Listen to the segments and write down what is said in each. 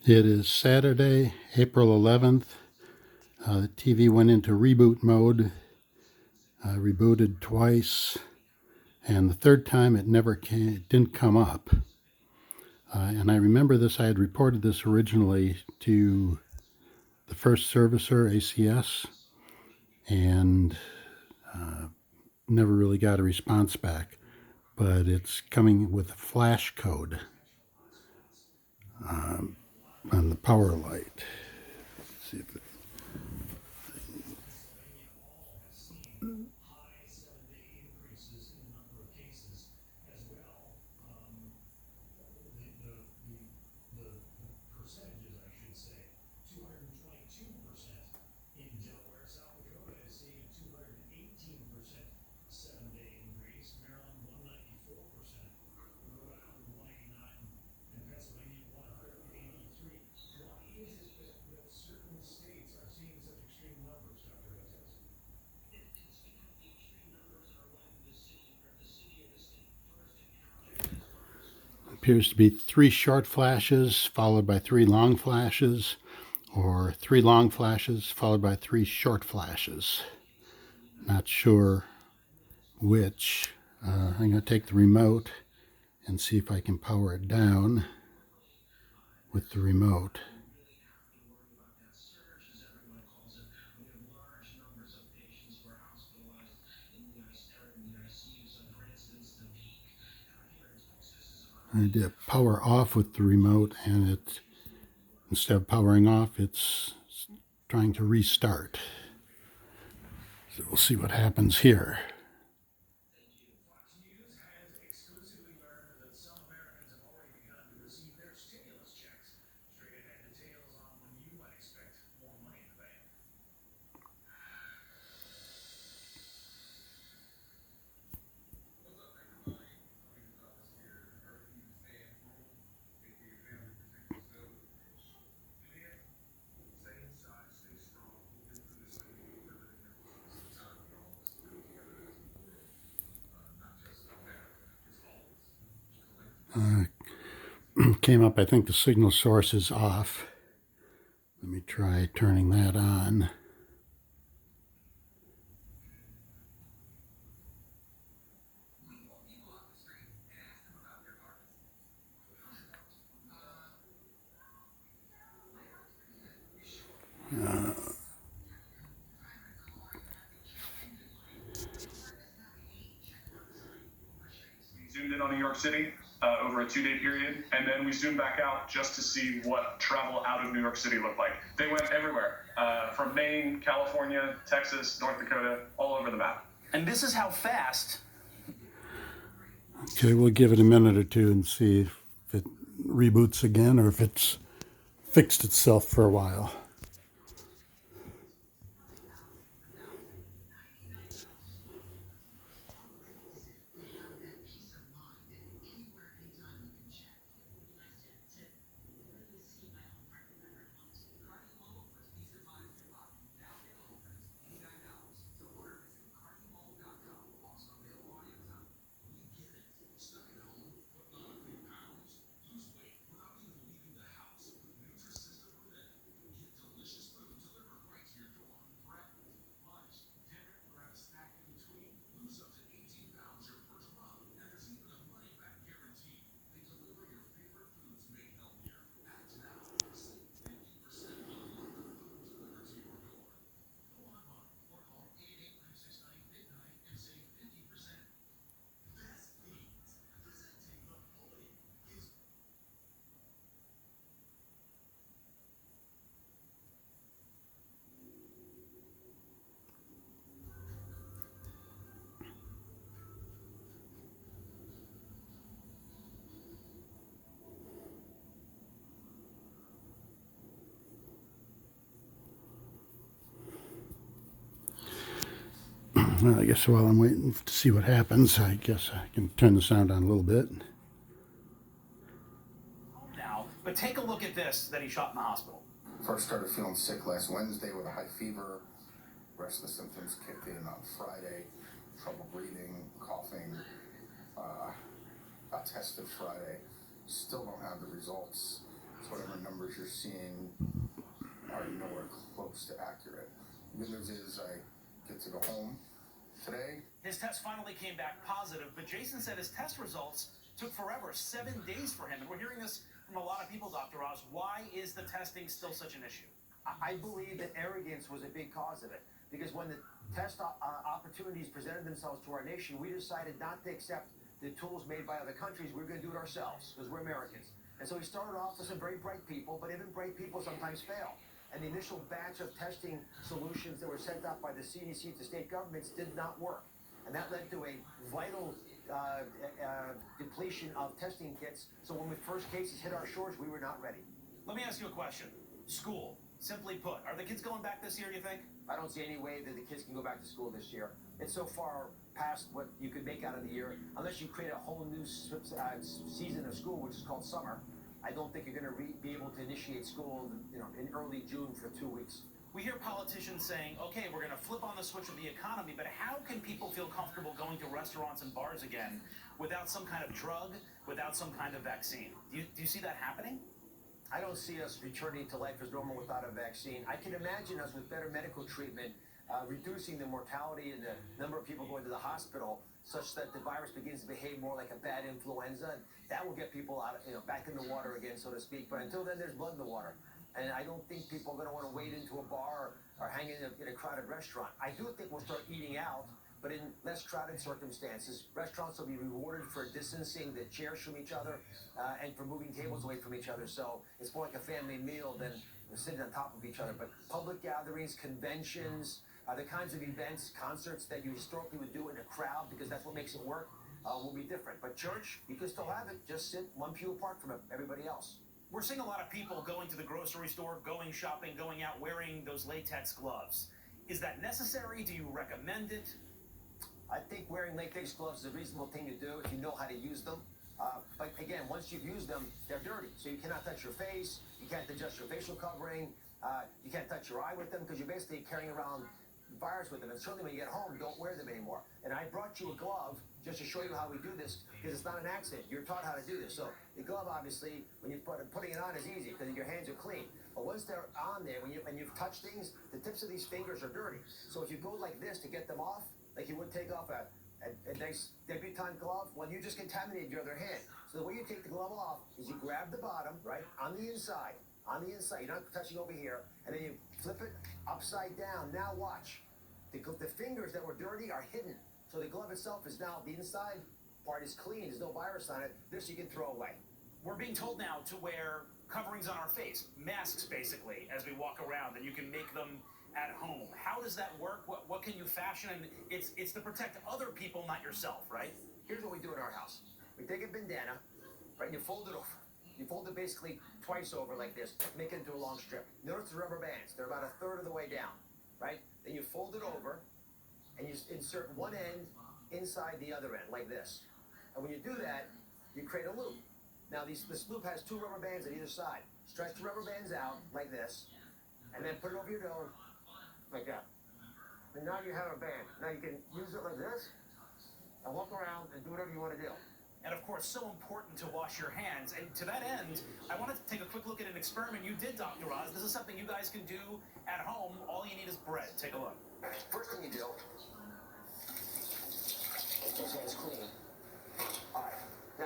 It is Saturday, April 11th. The TV went into reboot mode, rebooted twice, and the third time it didn't come up. And I remember this, I had reported this originally to the first servicer, ACS, and never really got a response back. But it's coming with a flash code on the power light. Let's see if it appears to be 3 short flashes followed by 3 long flashes, or 3 long flashes followed by 3 short flashes. Not sure which. I'm going to take the remote and see if I can power it down with the remote. I did power off with the remote, and it, instead of powering off, it's trying to restart. So we'll see what happens here. Came up, I think the signal source is off. Let me try turning that on. Zoomed in on New York City over a 2-day period, and then we zoomed back out just to see what travel out of New York City looked like. They went everywhere, from Maine, California, Texas, North Dakota, all over the map. And this is how fast. Okay, we'll give it a minute or two and see if it reboots again or if it's fixed itself for a while. Well, I guess while I'm waiting to see what happens, I guess I can turn the sound on a little bit. Now, but take a look at this that he shot in the hospital. First started feeling sick last Wednesday with a high fever. Rest of the symptoms kicked in on Friday. Trouble breathing, coughing. Got tested Friday. Still don't have the results. whatever numbers you're seeing are nowhere close to accurate. The good news is I get to go home today. His test finally came back positive, but Jason said his test results took forever, 7 days for him. And we're hearing this from a lot of people, Dr. Oz. Why is the testing still such an issue? I believe that arrogance was a big cause of it, because when the test opportunities presented themselves to our nation, we decided not to accept the tools made by other countries. We were going to do it ourselves because we're Americans. And so we started off with some very bright people, but even bright people sometimes fail. And the initial batch of testing solutions that were sent out by the CDC to state governments did not work. And that led to a vital depletion of testing kits. So when the first cases hit our shores, we were not ready. Let me ask you a question. School, simply put, are the kids going back this year, you think? I don't see any way that the kids can go back to school this year. It's so far past what you could make out of the year. Unless you create a whole new season of school, which is called summer, I don't think you're going to be able to initiate school, in early June for 2 weeks. We hear politicians saying, okay, we're going to flip on the switch of the economy, but how can people feel comfortable going to restaurants and bars again without some kind of drug, without some kind of vaccine? Do you see that happening? I don't see us returning to life as normal without a vaccine. I can imagine us with better medical treatment, reducing the mortality and the number of people going to the hospital, such that the virus begins to behave more like a bad influenza. That will get people out, back in the water again, so to speak. But until then, there's blood in the water. And I don't think people are going to want to wade into a bar or hang in a crowded restaurant. I do think we'll start eating out, but in less crowded circumstances. Restaurants will be rewarded for distancing the chairs from each other and for moving tables away from each other. So it's more like a family meal than sitting on top of each other. But public gatherings, conventions, the kinds of events, concerts that you historically would do in a crowd, because that's what makes it work, will be different. But church, you can still have it. Just sit one pew apart from everybody else. We're seeing a lot of people going to the grocery store, going shopping, going out, wearing those latex gloves. Is that necessary? Do you recommend it? I think wearing latex gloves is a reasonable thing to do if you know how to use them. But again, once you've used them, they're dirty. So you cannot touch your face, you can't adjust your facial covering, you can't touch your eye with them, because you're basically carrying around virus with them. And certainly when you get home, don't wear them anymore. And I brought you a glove just to show you how we do this, because it's not an accident. You're taught how to do this. So the glove, obviously, when you putting it on is easy because your hands are clean. But once they're on there, when you've touched things, the tips of these fingers are dirty. So if you go like this to get them off, like you would take off a nice debutante glove, well, you just contaminated your other hand. So the way you take the glove off is you grab the bottom, right, on the inside, you're not touching over here, and then you flip it upside down. Now watch. The fingers that were dirty are hidden. So the glove itself is now, the inside part is clean, there's no virus on it. This you can throw away. We're being told now to wear coverings on our face, masks basically, as we walk around, and you can make them at home. How does that work? What can you fashion? And it's to protect other people, not yourself, right? Here's what we do in our house. We take a bandana, right, and you fold it over. You fold it basically twice over like this, make it into a long strip. Notice the rubber bands. They're about a third of the way down, right? Then you fold it over, and you insert one end inside the other end, like this. And when you do that, you create a loop. Now, this loop has 2 rubber bands on either side. Stretch the rubber bands out, like this, and then put it over your nose, like that. And now you have a band. Now you can use it like this, and walk around and do whatever you want to do. And of course, so important to wash your hands. And to that end, I wanted to take a quick look at an experiment you did, Dr. Oz. This is something you guys can do at home. All you need is bread. Take a look. First thing you do, get those hands clean. All right, now,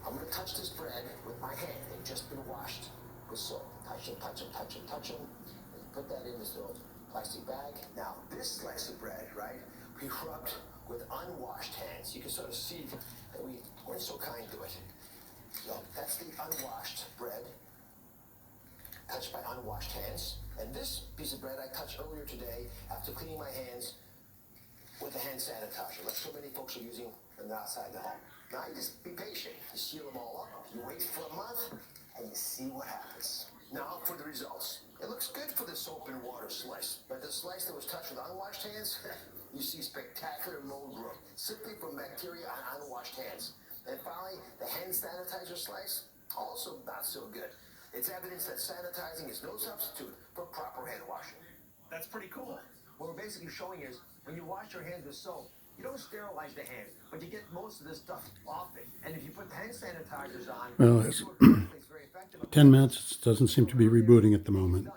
I'm going to touch this bread with my hand. They've just been washed with soap. Touch them, touch them, touch them, touch them. And put that in this little plastic bag. Now, this slice of bread, right, we rubbed with unwashed hands. You can sort of see that we weren't so kind to it. So that's the unwashed bread, touched by unwashed hands. And this piece of bread I touched earlier today after cleaning my hands with a hand sanitizer, like so many folks are using when they're outside the home. Now you just be patient. You seal them all up. You wait for a month, and you see what happens. Now for the results. It looks good for the soap and water slice, but the slice that was touched with unwashed hands, you see spectacular mold growth, simply from bacteria on unwashed hands. And finally, the hand sanitizer slice, also not so good. It's evidence that sanitizing is no substitute for proper hand washing. That's pretty cool. What we're basically showing is, when you wash your hands with soap, you don't sterilize the hands, but you get most of this stuff off it. And if you put the hand sanitizers on, Well, it's very effective. 10 minutes. It doesn't seem to be rebooting at the moment.